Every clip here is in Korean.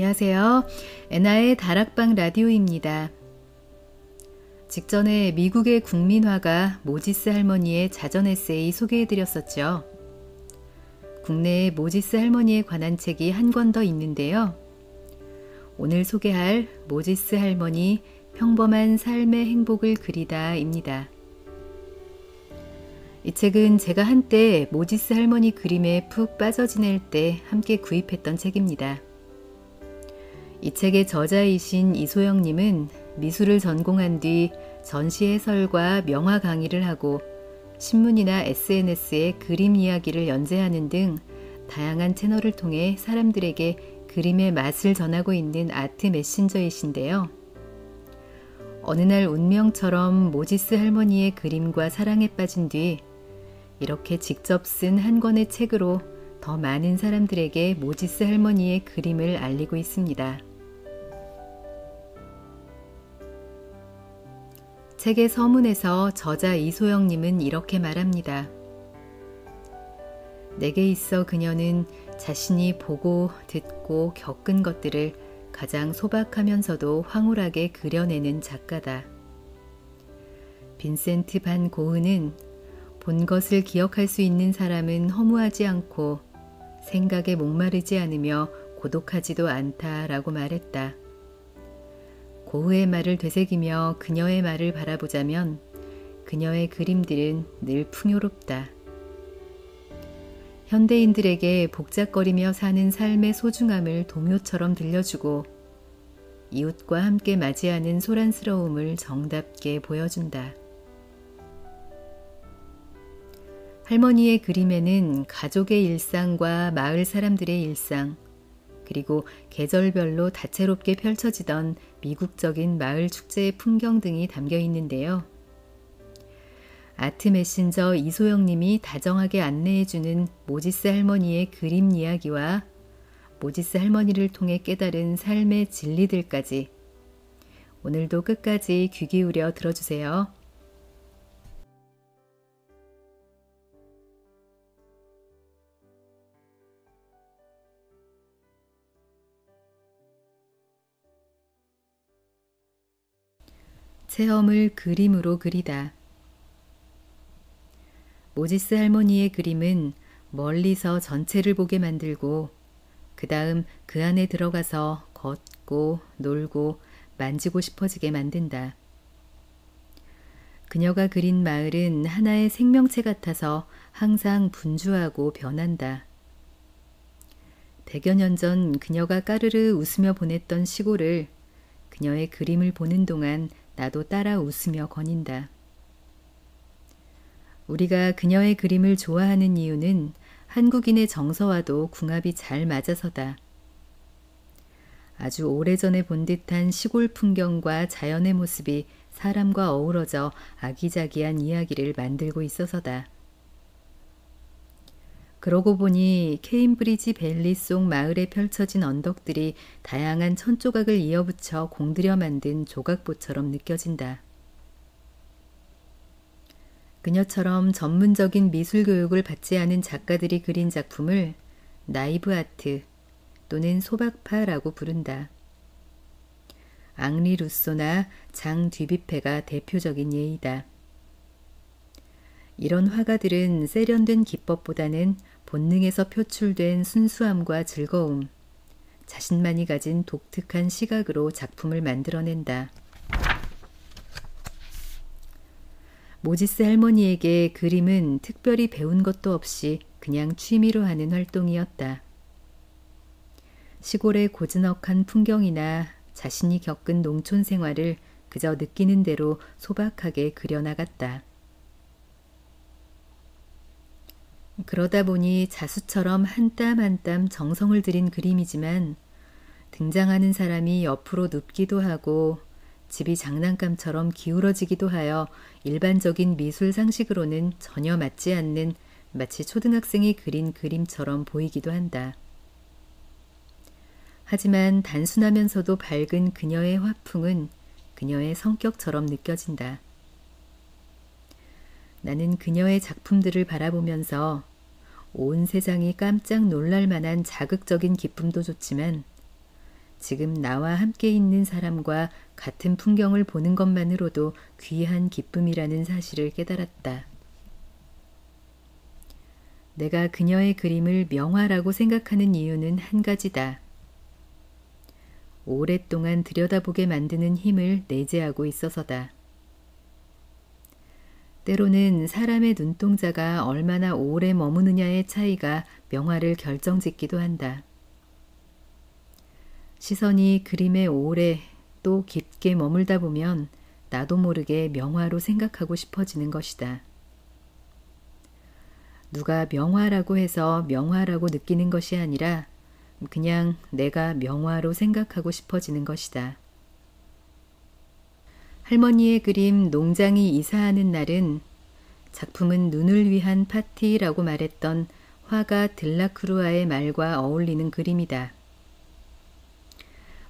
안녕하세요. 애나의 다락방 라디오입니다. 직전에 미국의 국민화가 모지스 할머니의 자전 에세이 소개해드렸었죠. 국내에 모지스 할머니에 관한 책이 한 권 더 있는데요. 오늘 소개할 모지스 할머니 평범한 삶의 행복을 그리다입니다. 이 책은 제가 한때 모지스 할머니 그림에 푹 빠져 지낼 때 함께 구입했던 책입니다. 이 책의 저자이신 이소영님은 미술을 전공한 뒤 전시 해설과 명화 강의를 하고 신문이나 SNS에 그림 이야기를 연재하는 등 다양한 채널을 통해 사람들에게 그림의 맛을 전하고 있는 아트 메신저이신데요. 어느 날 운명처럼 모지스 할머니의 그림과 사랑에 빠진 뒤 이렇게 직접 쓴 한 권의 책으로 더 많은 사람들에게 모지스 할머니의 그림을 알리고 있습니다. 책의 서문에서 저자 이소영님은 이렇게 말합니다. 내게 있어 그녀는 자신이 보고 듣고 겪은 것들을 가장 소박하면서도 황홀하게 그려내는 작가다. 빈센트 반 고흐는 본 것을 기억할 수 있는 사람은 허무하지 않고 생각에 목마르지 않으며 고독하지도 않다라고 말했다. 고흐의 말을 되새기며 그녀의 말을 바라보자면 그녀의 그림들은 늘 풍요롭다. 현대인들에게 복잡거리며 사는 삶의 소중함을 동요처럼 들려주고 이웃과 함께 맞이하는 소란스러움을 정답게 보여준다. 할머니의 그림에는 가족의 일상과 마을 사람들의 일상, 그리고 계절별로 다채롭게 펼쳐지던 미국적인 마을 축제의 풍경 등이 담겨 있는데요. 아트 메신저 이소영님이 다정하게 안내해주는 모지스 할머니의 그림 이야기와 모지스 할머니를 통해 깨달은 삶의 진리들까지 오늘도 끝까지 귀 기울여 들어주세요. 체험을 그림으로 그리다. 모지스 할머니의 그림은 멀리서 전체를 보게 만들고 그 다음 그 안에 들어가서 걷고 놀고 만지고 싶어지게 만든다. 그녀가 그린 마을은 하나의 생명체 같아서 항상 분주하고 변한다. 백여 년 전 그녀가 까르르 웃으며 보냈던 시골을 그녀의 그림을 보는 동안 나도 따라 웃으며 거닌다. 우리가 그녀의 그림을 좋아하는 이유는 한국인의 정서와도 궁합이 잘 맞아서다. 아주 오래전에 본 듯한 시골 풍경과 자연의 모습이 사람과 어우러져 아기자기한 이야기를 만들고 있어서다. 그러고 보니 케임브리지 밸리 속 마을에 펼쳐진 언덕들이 다양한 천조각을 이어붙여 공들여 만든 조각보처럼 느껴진다. 그녀처럼 전문적인 미술 교육을 받지 않은 작가들이 그린 작품을 나이브 아트 또는 소박파라고 부른다. 앙리 루소나 장 듀뷔페가 대표적인 예이다. 이런 화가들은 세련된 기법보다는 본능에서 표출된 순수함과 즐거움, 자신만이 가진 독특한 시각으로 작품을 만들어낸다. 모지스 할머니에게 그림은 특별히 배운 것도 없이 그냥 취미로 하는 활동이었다. 시골의 고즈넉한 풍경이나 자신이 겪은 농촌 생활을 그저 느끼는 대로 소박하게 그려나갔다. 그러다 보니 자수처럼 한 땀 한 땀 정성을 들인 그림이지만 등장하는 사람이 옆으로 눕기도 하고 집이 장난감처럼 기울어지기도 하여 일반적인 미술 상식으로는 전혀 맞지 않는 마치 초등학생이 그린 그림처럼 보이기도 한다. 하지만 단순하면서도 밝은 그녀의 화풍은 그녀의 성격처럼 느껴진다. 나는 그녀의 작품들을 바라보면서 온 세상이 깜짝 놀랄 만한 자극적인 기쁨도 좋지만 지금 나와 함께 있는 사람과 같은 풍경을 보는 것만으로도 귀한 기쁨이라는 사실을 깨달았다. 내가 그녀의 그림을 명화라고 생각하는 이유는 한 가지다. 오랫동안 들여다보게 만드는 힘을 내재하고 있어서다. 때로는 사람의 눈동자가 얼마나 오래 머무느냐의 차이가 명화를 결정짓기도 한다. 시선이 그림에 오래 또 깊게 머물다 보면 나도 모르게 명화로 생각하고 싶어지는 것이다. 누가 명화라고 해서 명화라고 느끼는 것이 아니라 그냥 내가 명화로 생각하고 싶어지는 것이다. 할머니의 그림 농장이 이사하는 날은 작품은 눈을 위한 파티라고 말했던 화가 들라크루아의 말과 어울리는 그림이다.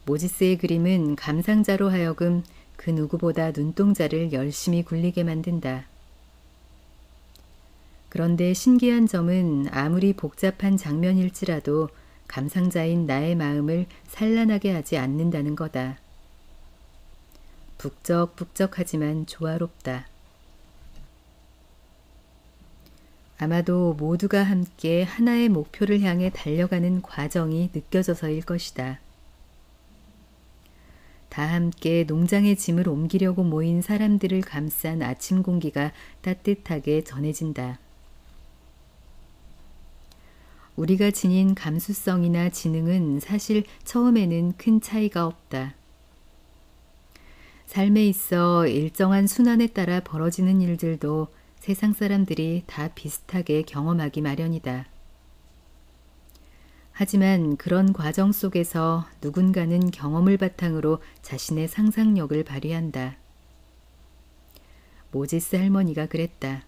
모지스의 그림은 감상자로 하여금 그 누구보다 눈동자를 열심히 굴리게 만든다. 그런데 신기한 점은 아무리 복잡한 장면일지라도 감상자인 나의 마음을 산란하게 하지 않는다는 거다. 북적북적하지만 조화롭다. 아마도 모두가 함께 하나의 목표를 향해 달려가는 과정이 느껴져서일 것이다. 다 함께 농장의 짐을 옮기려고 모인 사람들을 감싼 아침 공기가 따뜻하게 전해진다. 우리가 지닌 감수성이나 지능은 사실 처음에는 큰 차이가 없다. 삶에 있어 일정한 순환에 따라 벌어지는 일들도 세상 사람들이 다 비슷하게 경험하기 마련이다. 하지만 그런 과정 속에서 누군가는 경험을 바탕으로 자신의 상상력을 발휘한다. 모지스 할머니가 그랬다.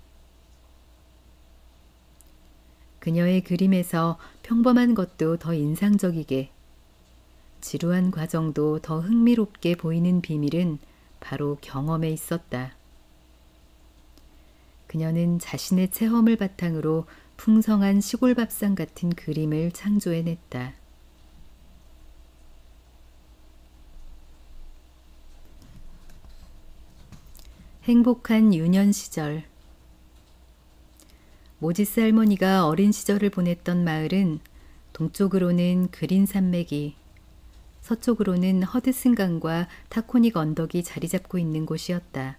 그녀의 그림에서 평범한 것도 더 인상적이게, 지루한 과정도 더 흥미롭게 보이는 비밀은 바로 경험에 있었다. 그녀는 자신의 체험을 바탕으로 풍성한 시골 밥상 같은 그림을 창조해냈다. 행복한 유년 시절. 모지스 할머니가 어린 시절을 보냈던 마을은 동쪽으로는 그린 산맥이, 서쪽으로는 허드슨 강과 타코닉 언덕이 자리 잡고 있는 곳이었다.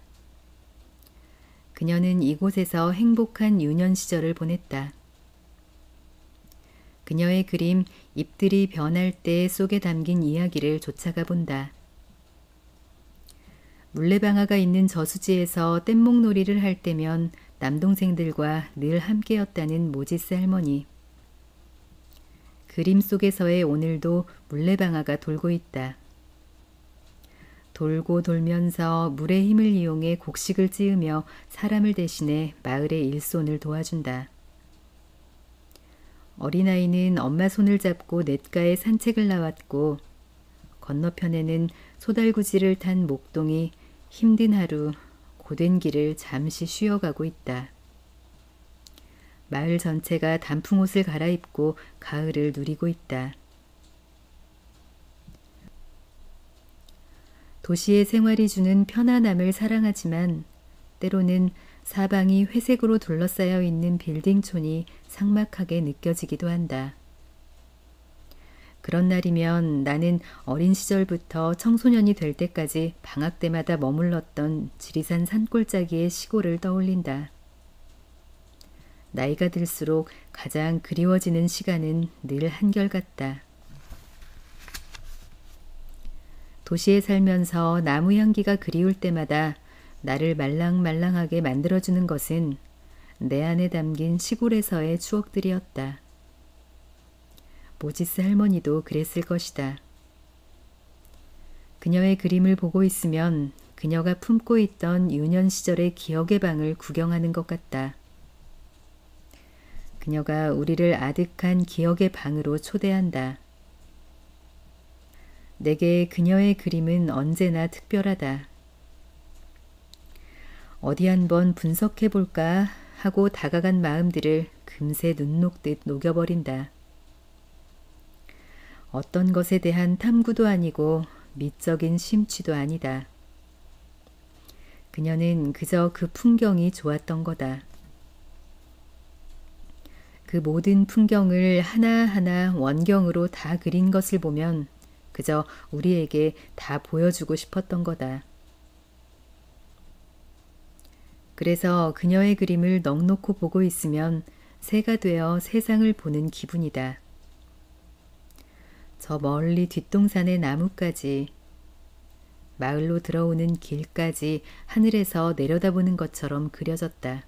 그녀는 이곳에서 행복한 유년 시절을 보냈다. 그녀의 그림 잎들이 변할 때 속에 담긴 이야기를 쫓아가 본다. 물레방아가 있는 저수지에서 뗏목놀이를 할 때면 남동생들과 늘 함께였다는 모지스 할머니. 그림 속에서의 오늘도 물레방아가 돌고 있다. 돌고 돌면서 물의 힘을 이용해 곡식을 찌으며 사람을 대신해 마을의 일손을 도와준다. 어린아이는 엄마 손을 잡고 냇가에 산책을 나왔고 건너편에는 소달구지를 탄 목동이 힘든 하루, 고된 길을 잠시 쉬어가고 있다. 마을 전체가 단풍옷을 갈아입고 가을을 누리고 있다. 도시의 생활이 주는 편안함을 사랑하지만 때로는 사방이 회색으로 둘러싸여 있는 빌딩촌이 삭막하게 느껴지기도 한다. 그런 날이면 나는 어린 시절부터 청소년이 될 때까지 방학 때마다 머물렀던 지리산 산골짜기의 시골을 떠올린다. 나이가 들수록 가장 그리워지는 시간은 늘 한결같다. 도시에 살면서 나무 향기가 그리울 때마다 나를 말랑말랑하게 만들어주는 것은 내 안에 담긴 시골에서의 추억들이었다. 모지스 할머니도 그랬을 것이다. 그녀의 그림을 보고 있으면 그녀가 품고 있던 유년 시절의 기억의 방을 구경하는 것 같다. 그녀가 우리를 아득한 기억의 방으로 초대한다. 내게 그녀의 그림은 언제나 특별하다. 어디 한번 분석해 볼까 하고 다가간 마음들을 금세 눈 녹듯 녹여버린다. 어떤 것에 대한 탐구도 아니고 미적인 심취도 아니다. 그녀는 그저 그 풍경이 좋았던 거다. 그 모든 풍경을 하나하나 원경으로 다 그린 것을 보면 그저 우리에게 다 보여주고 싶었던 거다. 그래서 그녀의 그림을 넋놓고 보고 있으면 새가 되어 세상을 보는 기분이다. 저 멀리 뒷동산의 나무까지, 마을로 들어오는 길까지 하늘에서 내려다보는 것처럼 그려졌다.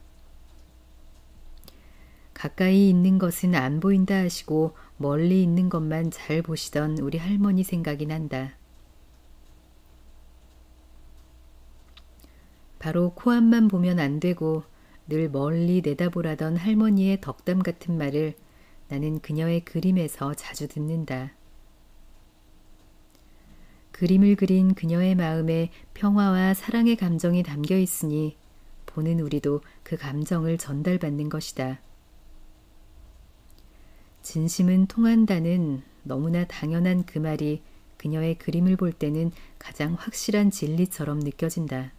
가까이 있는 것은 안 보인다 하시고 멀리 있는 것만 잘 보시던 우리 할머니 생각이 난다. 바로 코앞만 보면 안 되고 늘 멀리 내다보라던 할머니의 덕담 같은 말을 나는 그녀의 그림에서 자주 듣는다. 그림을 그린 그녀의 마음에 평화와 사랑의 감정이 담겨 있으니 보는 우리도 그 감정을 전달받는 것이다. 진심은 통한다는 너무나 당연한 그 말이 그녀의 그림을 볼 때는 가장 확실한 진리처럼 느껴진다.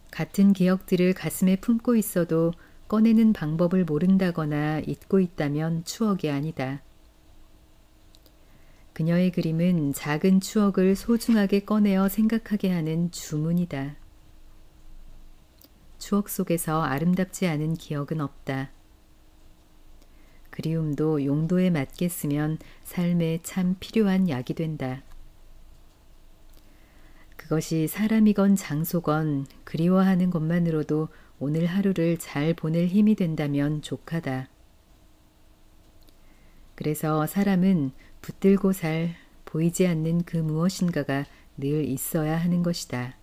같은 기억들을 가슴에 품고 있어도 꺼내는 방법을 모른다거나 잊고 있다면 추억이 아니다. 그녀의 그림은 작은 추억을 소중하게 꺼내어 생각하게 하는 주문이다. 추억 속에서 아름답지 않은 기억은 없다. 그리움도 용도에 맞게 쓰면 삶에 참 필요한 약이 된다. 그것이 사람이건 장소건 그리워하는 것만으로도 오늘 하루를 잘 보낼 힘이 된다면 족하다. 그래서 사람은 붙들고 살 보이지 않는 그 무엇인가가 늘 있어야 하는 것이다.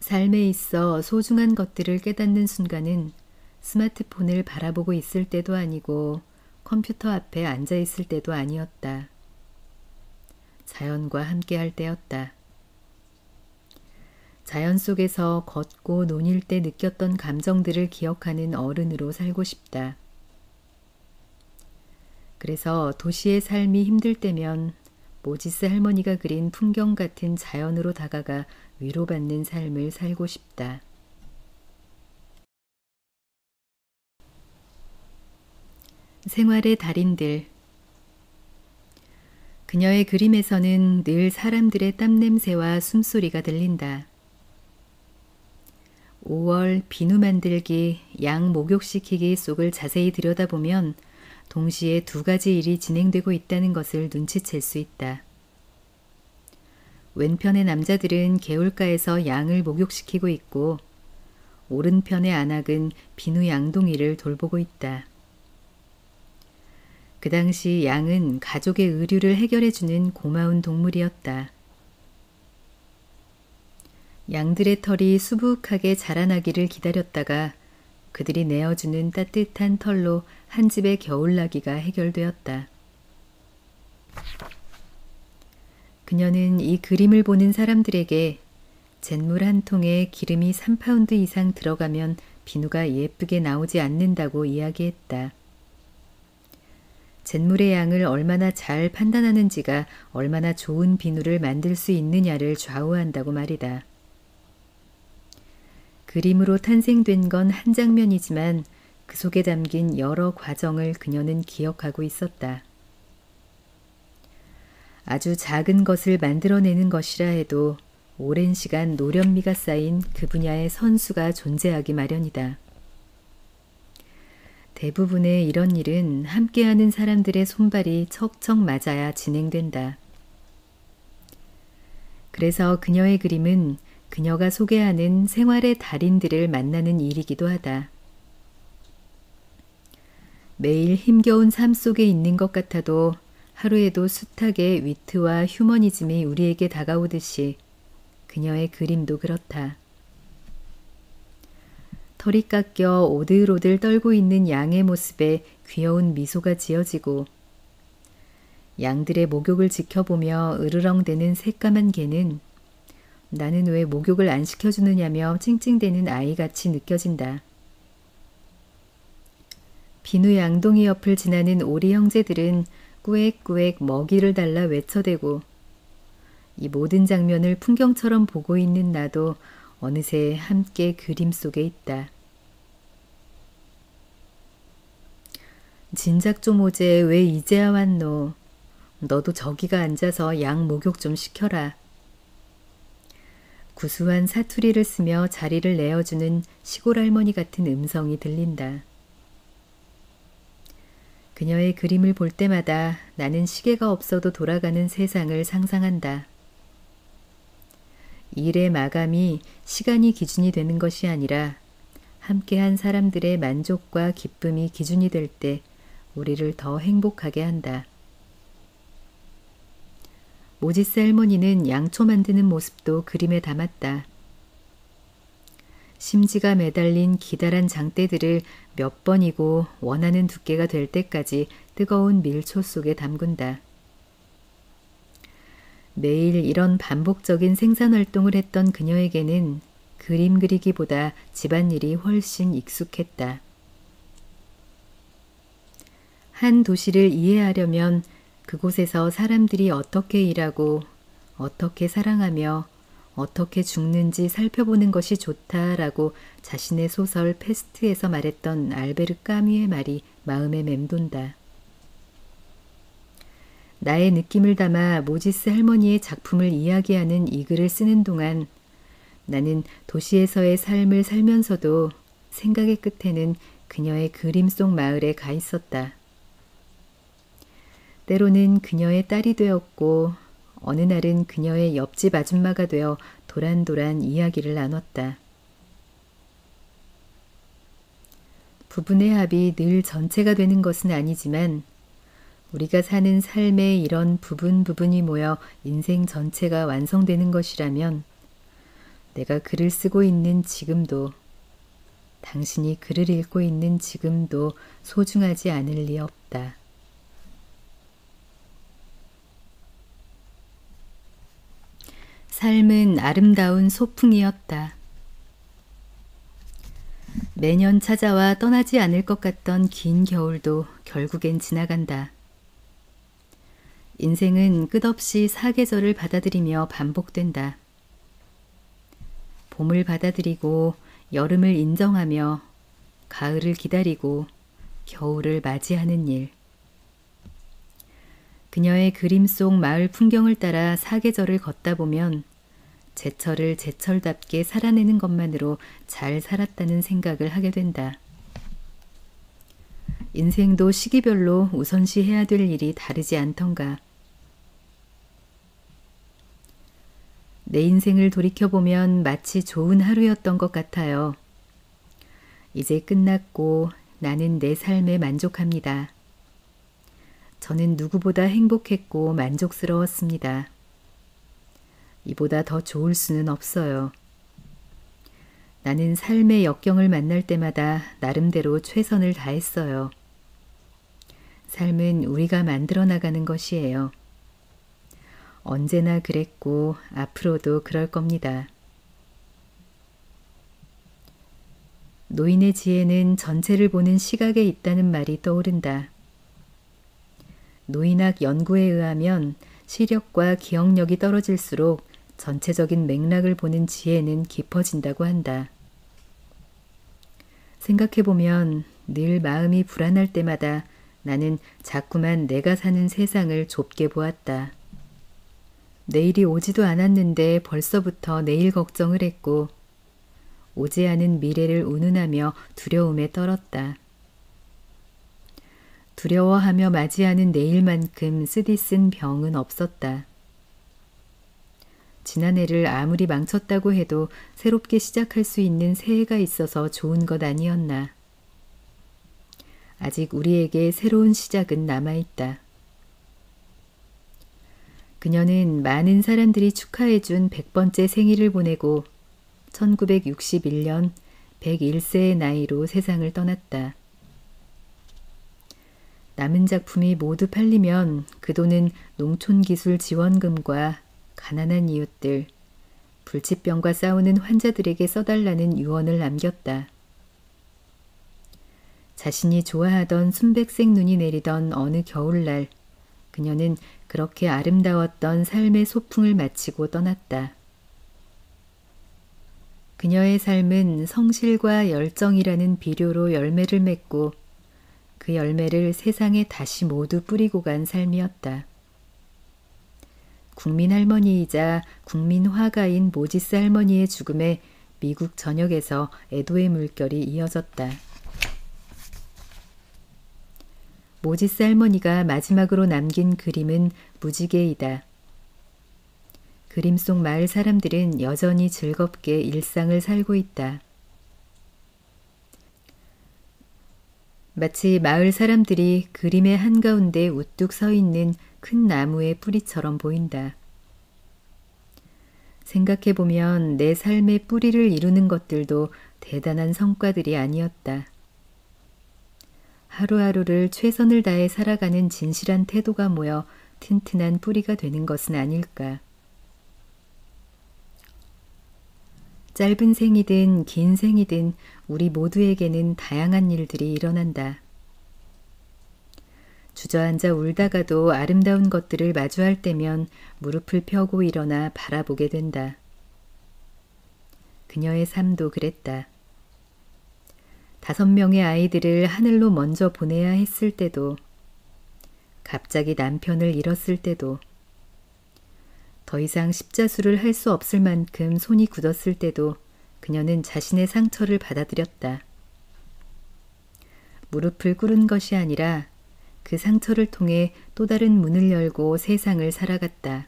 삶에 있어 소중한 것들을 깨닫는 순간은 스마트폰을 바라보고 있을 때도 아니고 컴퓨터 앞에 앉아 있을 때도 아니었다. 자연과 함께 할 때였다. 자연 속에서 걷고 논일 때 느꼈던 감정들을 기억하는 어른으로 살고 싶다. 그래서 도시의 삶이 힘들 때면 모지스 할머니가 그린 풍경 같은 자연으로 다가가 위로받는 삶을 살고 싶다. 생활의 달인들. 그녀의 그림에서는 늘 사람들의 땀냄새와 숨소리가 들린다. 5월 비누 만들기, 양 목욕시키기 속을 자세히 들여다보면 동시에 두 가지 일이 진행되고 있다는 것을 눈치챌 수 있다. 왼편의 남자들은 개울가에서 양을 목욕시키고 있고 오른편의 안악은 비누 양동이를 돌보고 있다. 그 당시 양은 가족의 의류를 해결해주는 고마운 동물이었다. 양들의 털이 수북하게 자라나기를 기다렸다가 그들이 내어주는 따뜻한 털로 한 집의 겨울나기가 해결되었다. 그녀는 이 그림을 보는 사람들에게 잿물 한 통에 기름이 3파운드 이상 들어가면 비누가 예쁘게 나오지 않는다고 이야기했다. 잿물의 양을 얼마나 잘 판단하는지가 얼마나 좋은 비누를 만들 수 있느냐를 좌우한다고 말이다. 그림으로 탄생된 건 한 장면이지만 그 속에 담긴 여러 과정을 그녀는 기억하고 있었다. 아주 작은 것을 만들어내는 것이라 해도 오랜 시간 노련미가 쌓인 그 분야의 선수가 존재하기 마련이다. 대부분의 이런 일은 함께하는 사람들의 손발이 척척 맞아야 진행된다. 그래서 그녀의 그림은 그녀가 소개하는 생활의 달인들을 만나는 일이기도 하다. 매일 힘겨운 삶 속에 있는 것 같아도 하루에도 숱하게 위트와 휴머니즘이 우리에게 다가오듯이 그녀의 그림도 그렇다. 털이 깎여 오들오들 떨고 있는 양의 모습에 귀여운 미소가 지어지고 양들의 목욕을 지켜보며 으르렁대는 새까만 개는 나는 왜 목욕을 안 시켜주느냐며 찡찡대는 아이같이 느껴진다. 비누 양동이 옆을 지나는 오리 형제들은 꾸액꾸액 먹이를 달라 외쳐대고 이 모든 장면을 풍경처럼 보고 있는 나도 어느새 함께 그림 속에 있다. 진작 좀 오제 왜 이제야 왔노. 너도 저기가 앉아서 양 목욕 좀 시켜라. 구수한 사투리를 쓰며 자리를 내어주는 시골 할머니 같은 음성이 들린다. 그녀의 그림을 볼 때마다 나는 시계가 없어도 돌아가는 세상을 상상한다. 일의 마감이 시간이 기준이 되는 것이 아니라 함께한 사람들의 만족과 기쁨이 기준이 될 때 우리를 더 행복하게 한다. 모지스 할머니는 양초 만드는 모습도 그림에 담았다. 심지가 매달린 기다란 장대들을 몇 번이고 원하는 두께가 될 때까지 뜨거운 밀초 속에 담근다. 매일 이런 반복적인 생산활동을 했던 그녀에게는 그림 그리기보다 집안일이 훨씬 익숙했다. 한 도시를 이해하려면 그곳에서 사람들이 어떻게 일하고 어떻게 사랑하며 어떻게 죽는지 살펴보는 것이 좋다라고 자신의 소설 페스트에서 말했던 알베르 까뮈의 말이 마음에 맴돈다. 나의 느낌을 담아 모지스 할머니의 작품을 이야기하는 이 글을 쓰는 동안 나는 도시에서의 삶을 살면서도 생각의 끝에는 그녀의 그림 속 마을에 가 있었다. 때로는 그녀의 딸이 되었고 어느 날은 그녀의 옆집 아줌마가 되어 도란도란 이야기를 나눴다. 부분의 합이 늘 전체가 되는 것은 아니지만 우리가 사는 삶의 이런 부분이 모여 인생 전체가 완성되는 것이라면 내가 글을 쓰고 있는 지금도 당신이 글을 읽고 있는 지금도 소중하지 않을 리 없다. 삶은 아름다운 소풍이었다. 매년 찾아와 떠나지 않을 것 같던 긴 겨울도 결국엔 지나간다. 인생은 끝없이 사계절을 받아들이며 반복된다. 봄을 받아들이고 여름을 인정하며 가을을 기다리고 겨울을 맞이하는 일. 그녀의 그림 속 마을 풍경을 따라 사계절을 걷다 보면 제철을 제철답게 살아내는 것만으로 잘 살았다는 생각을 하게 된다. 인생도 시기별로 우선시해야 될 일이 다르지 않던가. 내 인생을 돌이켜보면 마치 좋은 하루였던 것 같아요. 이제 끝났고 나는 내 삶에 만족합니다. 저는 누구보다 행복했고 만족스러웠습니다. 이보다 더 좋을 수는 없어요. 나는 삶의 역경을 만날 때마다 나름대로 최선을 다했어요. 삶은 우리가 만들어 나가는 것이에요. 언제나 그랬고 앞으로도 그럴 겁니다. 노인의 지혜는 전체를 보는 시각에 있다는 말이 떠오른다. 노인학 연구에 의하면 시력과 기억력이 떨어질수록 전체적인 맥락을 보는 지혜는 깊어진다고 한다. 생각해보면 늘 마음이 불안할 때마다 나는 자꾸만 내가 사는 세상을 좁게 보았다. 내일이 오지도 않았는데 벌써부터 내일 걱정을 했고 오지 않은 미래를 운운하며 두려움에 떨었다. 두려워하며 맞이하는 내일만큼 쓰디쓴 병은 없었다. 지난해를 아무리 망쳤다고 해도 새롭게 시작할 수 있는 새해가 있어서 좋은 것 아니었나. 아직 우리에게 새로운 시작은 남아있다. 그녀는 많은 사람들이 축하해준 100번째 생일을 보내고 1961년 101세의 나이로 세상을 떠났다. 남은 작품이 모두 팔리면 그 돈은 농촌기술 지원금과 가난한 이웃들, 불치병과 싸우는 환자들에게 써달라는 유언을 남겼다. 자신이 좋아하던 순백색 눈이 내리던 어느 겨울날, 그녀는 그렇게 아름다웠던 삶의 소풍을 마치고 떠났다. 그녀의 삶은 성실과 열정이라는 비료로 열매를 맺고 그 열매를 세상에 다시 모두 뿌리고 간 삶이었다. 국민 할머니이자 국민 화가인 모지스 할머니의 죽음에 미국 전역에서 애도의 물결이 이어졌다. 모지스 할머니가 마지막으로 남긴 그림은 무지개이다. 그림 속 마을 사람들은 여전히 즐겁게 일상을 살고 있다. 마치 마을 사람들이 그림의 한가운데 우뚝 서 있는 큰 나무의 뿌리처럼 보인다. 생각해보면 내 삶의 뿌리를 이루는 것들도 대단한 성과들이 아니었다. 하루하루를 최선을 다해 살아가는 진실한 태도가 모여 튼튼한 뿌리가 되는 것은 아닐까. 짧은 생이든 긴 생이든 우리 모두에게는 다양한 일들이 일어난다. 주저앉아 울다가도 아름다운 것들을 마주할 때면 무릎을 펴고 일어나 바라보게 된다. 그녀의 삶도 그랬다. 5명의 아이들을 하늘로 먼저 보내야 했을 때도, 갑자기 남편을 잃었을 때도, 더 이상 십자수를 할 수 없을 만큼 손이 굳었을 때도 그녀는 자신의 상처를 받아들였다. 무릎을 꿇은 것이 아니라 그 상처를 통해 또 다른 문을 열고 세상을 살아갔다.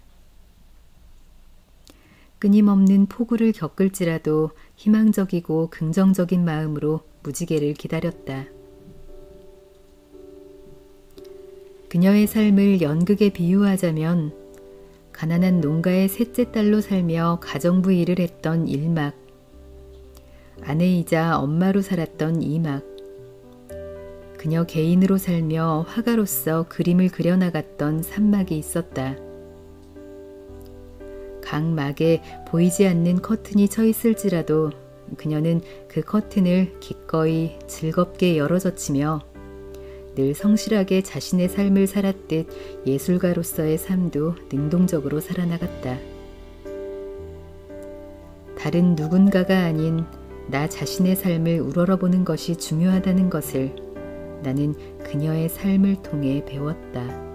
끊임없는 폭우를 겪을지라도 희망적이고 긍정적인 마음으로 무지개를 기다렸다. 그녀의 삶을 연극에 비유하자면 가난한 농가의 셋째 딸로 살며 가정부 일을 했던 1막, 아내이자 엄마로 살았던 2막, 그녀 개인으로 살며 화가로서 그림을 그려나갔던 3막이 있었다. 각 막에 보이지 않는 커튼이 쳐 있을지라도 그녀는 그 커튼을 기꺼이 즐겁게 열어젖히며 늘 성실하게 자신의 삶을 살았듯 예술가로서의 삶도 능동적으로 살아나갔다. 다른 누군가가 아닌 나 자신의 삶을 우러러보는 것이 중요하다는 것을 나는 그녀의 삶을 통해 배웠다.